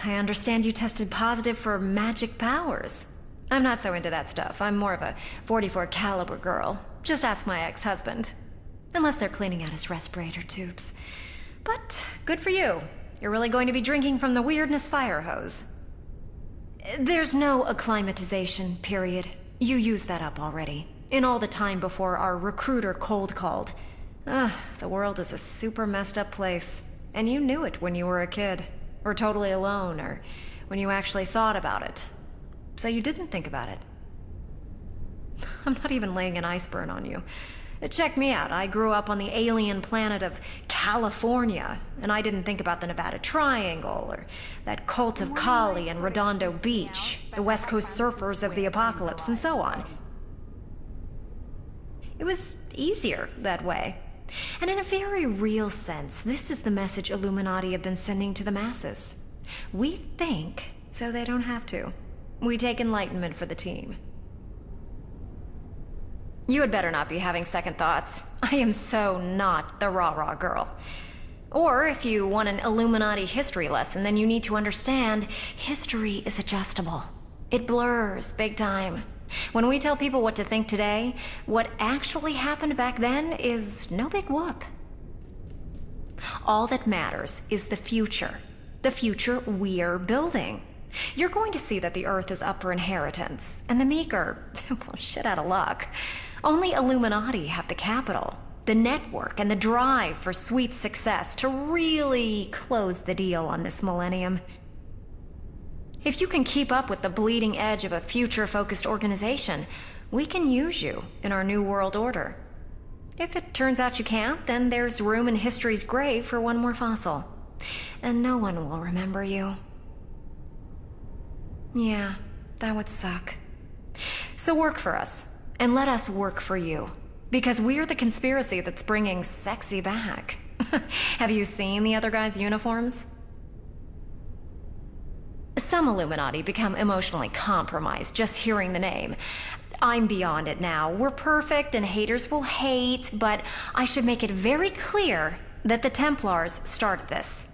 I understand you tested positive for magic powers. I'm not so into that stuff. I'm more of a 44 caliber girl. Just ask my ex-husband. Unless they're cleaning out his respirator tubes. But good for you. You're really going to be drinking from the weirdness fire hose. There's no acclimatization period. You used that up already. In all the time before our recruiter cold called. The world is a super messed up place. And you knew it when you were a kid. Or totally alone, or when you actually thought about it. So you didn't think about it. I'm not even laying an ice burn on you. Check me out. I grew up on the alien planet of California, and I didn't think about the Nevada Triangle, or that cult of Kali and Redondo Beach, the West Coast surfers of the apocalypse, and so on. It was easier that way. And in a very real sense, this is the message Illuminati have been sending to the masses. We think, so they don't have to. We take enlightenment for the team. You had better not be having second thoughts. I am so not the rah-rah girl. Or if you want an Illuminati history lesson, then you need to understand history is adjustable. It blurs big time. When we tell people what to think today, what actually happened back then is no big whoop. All that matters is the future we're building. You're going to see that the Earth is up for inheritance, and the meek are, well, shit out of luck. Only Illuminati have the capital, the network, and the drive for sweet success to really close the deal on this millennium. If you can keep up with the bleeding edge of a future-focused organization, we can use you in our new world order. If it turns out you can't, then there's room in history's grave for one more fossil. And no one will remember you. Yeah, that would suck. So work for us, and let us work for you. Because we're the conspiracy that's bringing sexy back. Have you seen the other guys' uniforms? Some Illuminati become emotionally compromised just hearing the name. I'm beyond it now. We're perfect and haters will hate, but I should make it very clear that the Templars started this.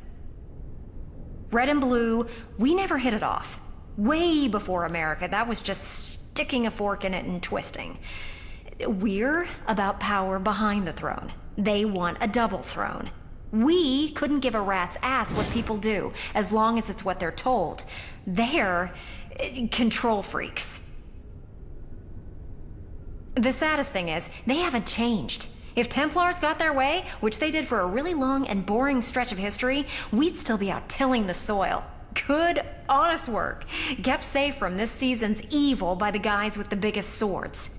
Red and blue, we never hit it off. Way before America, that was just sticking a fork in it and twisting. We're about power behind the throne. They want a double throne. We couldn't give a rat's ass what people do, as long as it's what they're told. They're control freaks. The saddest thing is, they haven't changed. If Templars got their way, which they did for a really long and boring stretch of history, we'd still be out tilling the soil. Good, honest work, kept safe from this season's evil by the guys with the biggest swords.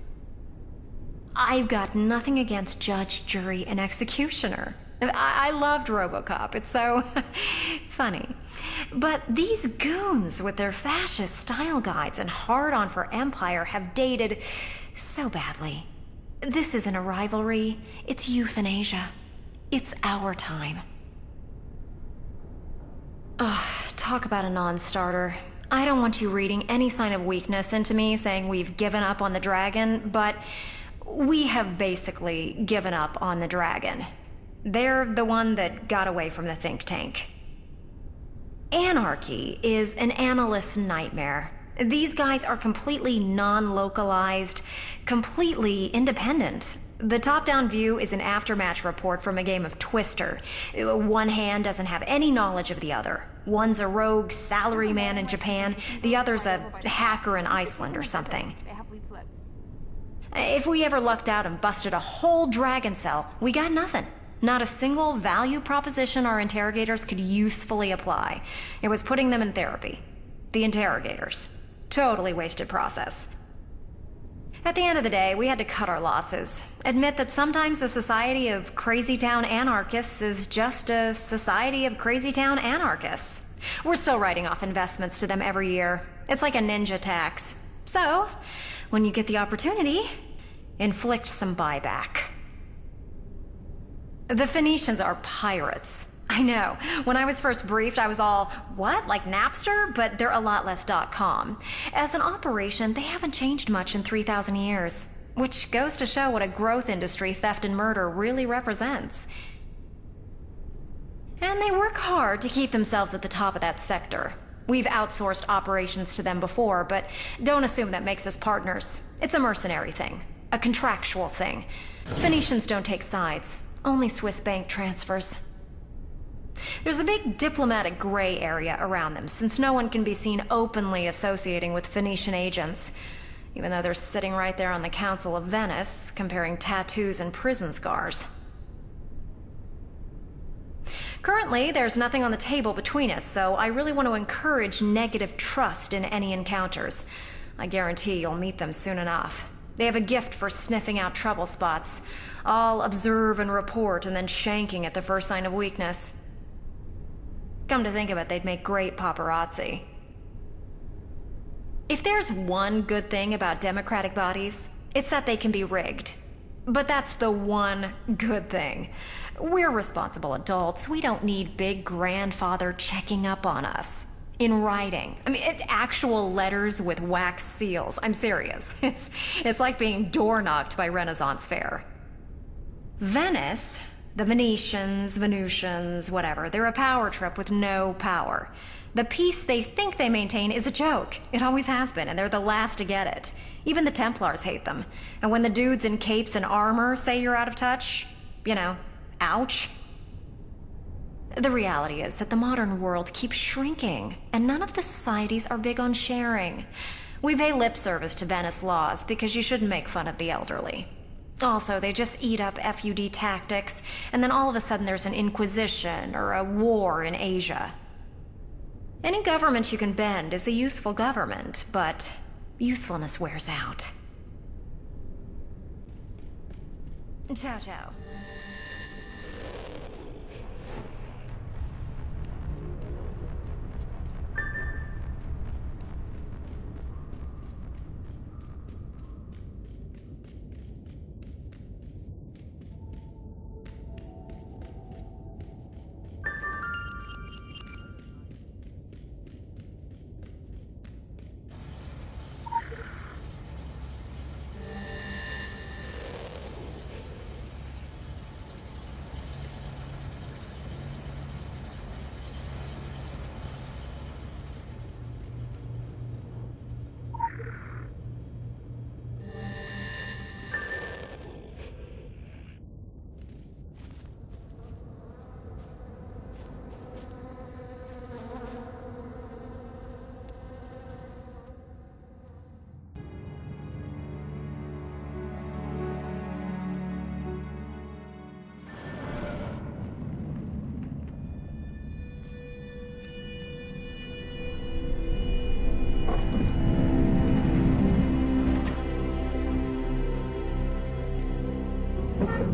I've got nothing against judge, jury, and executioner. I loved RoboCop, it's so funny. But these goons with their fascist style guides and hard-on for Empire have dated so badly. This isn't a rivalry, it's euthanasia. It's our time. Talk about a non-starter. I don't want you reading any sign of weakness into me saying we've given up on the dragon, but we have basically given up on the dragon. They're the one that got away from the think tank. Anarchy is an analyst's nightmare. These guys are completely non-localized, completely independent. The top-down view is an aftermatch report from a game of Twister. One hand doesn't have any knowledge of the other. One's a rogue salaryman in Japan, the other's a hacker in Iceland or something. If we ever lucked out and busted a whole dragon cell, we got nothing. Not a single value proposition our interrogators could usefully apply. It was putting them in therapy. The interrogators. Totally wasted process. At the end of the day, we had to cut our losses. Admit that sometimes a society of crazy town anarchists is just a society of crazy town anarchists. We're still writing off investments to them every year. It's like a ninja tax. So, when you get the opportunity, inflict some buyback. The Phoenicians are pirates. I know. When I was first briefed, I was all, what, like Napster? But they're a lot less .com. As an operation, they haven't changed much in 3,000 years, which goes to show what a growth industry theft and murder really represents. And they work hard to keep themselves at the top of that sector. We've outsourced operations to them before, but don't assume that makes us partners. It's a mercenary thing. A contractual thing. Phoenicians don't take sides. Only Swiss bank transfers. There's a big diplomatic gray area around them, since no one can be seen openly associating with Phoenician agents, even though they're sitting right there on the Council of Venice, comparing tattoos and prison scars. Currently, there's nothing on the table between us, so I really want to encourage negative trust in any encounters. I guarantee you'll meet them soon enough. They have a gift for sniffing out trouble spots. All observe and report, and then shanking at the first sign of weakness. Come to think of it, they'd make great paparazzi. If there's one good thing about democratic bodies, it's that they can be rigged. But that's the one good thing. We're responsible adults. We don't need big grandfather checking up on us. In writing. I mean, it's actual letters with wax seals. I'm serious. It's like being door-knocked by Renaissance Fair. Venice, the Venusians, whatever, they're a power trip with no power. The peace they think they maintain is a joke. It always has been, and they're the last to get it. Even the Templars hate them. And when the dudes in capes and armor say you're out of touch, you know, ouch. The reality is that the modern world keeps shrinking, and none of the societies are big on sharing. We pay lip service to Venice laws because you shouldn't make fun of the elderly. Also, they just eat up FUD tactics, and then all of a sudden there's an inquisition or a war in Asia. Any government you can bend is a useful government, but usefulness wears out. Ciao, ciao.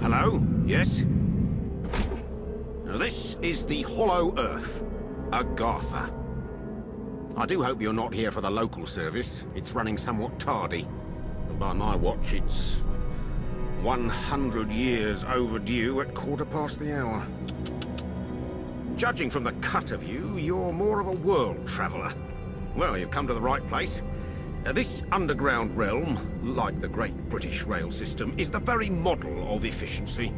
Hello? Yes? Now, this is the Hollow Earth, Agartha. I do hope you're not here for the local service. It's running somewhat tardy. And by my watch, it's 100 years overdue at 1:15. Judging from the cut of you, you're more of a world traveller. Well, you've come to the right place. This underground realm, like the great British rail system, is the very model of efficiency.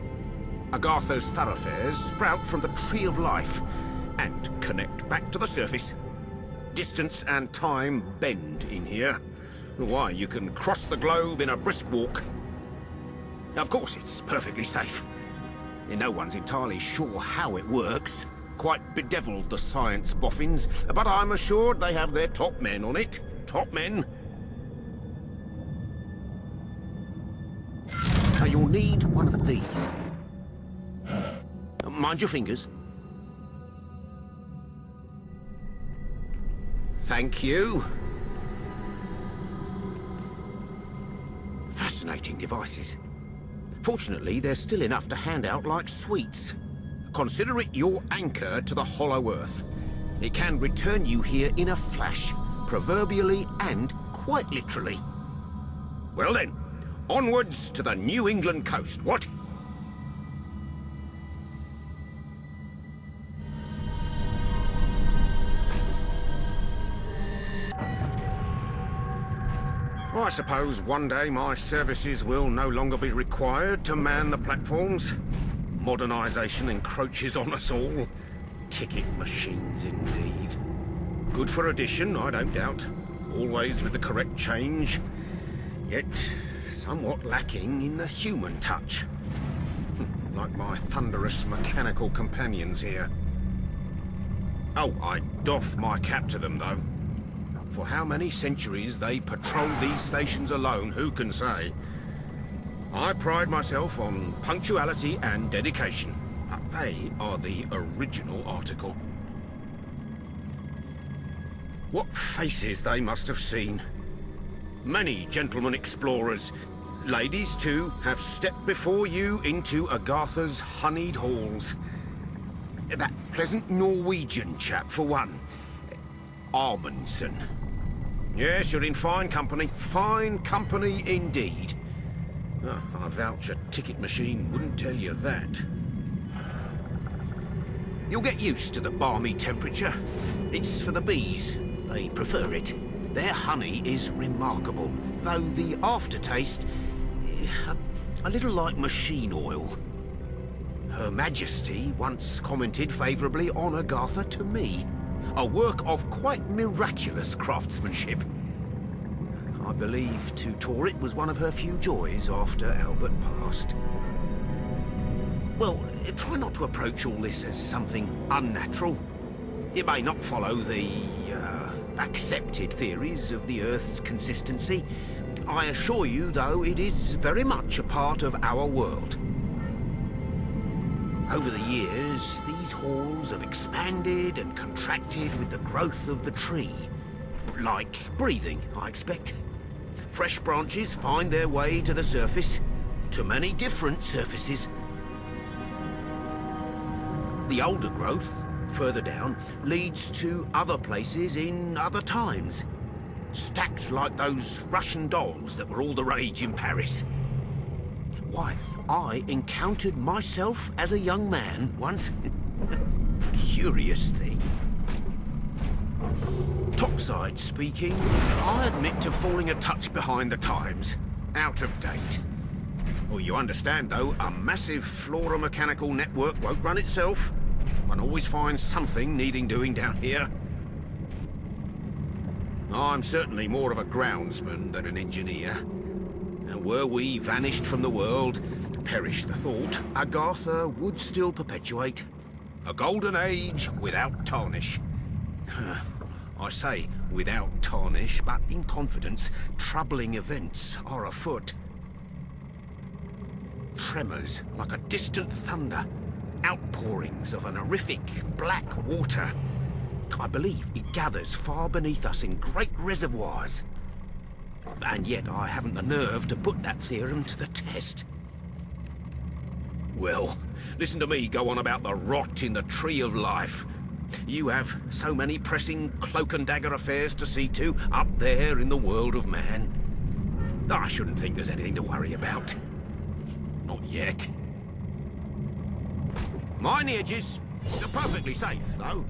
Agartha's thoroughfares sprout from the Tree of Life and connect back to the surface. Distance and time bend in here. Why, you can cross the globe in a brisk walk. Now, of course, it's perfectly safe. No one's entirely sure how it works. Quite bedeviled, the science boffins, but I'm assured they have their top men on it. Top men. Now, you'll need one of these. Mind your fingers. Thank you. Fascinating devices. Fortunately, there's still enough to hand out like sweets. Consider it your anchor to the Hollow Earth. It can return you here in a flash, proverbially and quite literally. Well then, onwards to the New England coast, what? I suppose one day my services will no longer be required to man the platforms. Modernisation encroaches on us all. Ticket machines, indeed. Good for addition, I don't doubt. Always with the correct change. Yet, somewhat lacking in the human touch. Like my thunderous mechanical companions here. Oh, I doff my cap to them, though. For how many centuries they patrolled these stations alone, who can say? I pride myself on punctuality and dedication. They are the original article. What faces they must have seen. Many gentlemen explorers, ladies too, have stepped before you into Agartha's honeyed halls. That pleasant Norwegian chap, for one. Amundsen. Yes, you're in fine company. Fine company indeed. Oh, I vouch a ticket machine wouldn't tell you that. You'll get used to the balmy temperature. It's for the bees. They prefer it. Their honey is remarkable, though the aftertaste... a little like machine oil. Her Majesty once commented favourably on Agartha to me. A work of quite miraculous craftsmanship. I believe to tour it was one of her few joys after Albert passed. Well, try not to approach all this as something unnatural. It may not follow the, accepted theories of the Earth's consistency. I assure you, though, it is very much a part of our world. Over the years, these halls have expanded and contracted with the growth of the tree. Like breathing, I expect. Fresh branches find their way to the surface, to many different surfaces. The older growth, further down, leads to other places in other times. Stacked like those Russian dolls that were all the rage in Paris. Why, I encountered myself as a young man once. Curious thing. Topside speaking, I admit to falling a touch behind the times. Out of date. Well, you understand, though, a massive flora-mechanical network won't run itself. One always finds something needing doing down here. I'm certainly more of a groundsman than an engineer. And were we vanished from the world, perish the thought, Agartha would still perpetuate. A golden age without tarnish. I say without tarnish, but in confidence, troubling events are afoot. Tremors like a distant thunder. Outpourings of an horrific black water. I believe it gathers far beneath us in great reservoirs. And yet I haven't the nerve to put that theorem to the test. Well, listen to me go on about the rot in the Tree of Life. You have so many pressing cloak and dagger affairs to see to up there in the world of man. I shouldn't think there's anything to worry about. Not yet. Mind the edges. They're perfectly safe, though.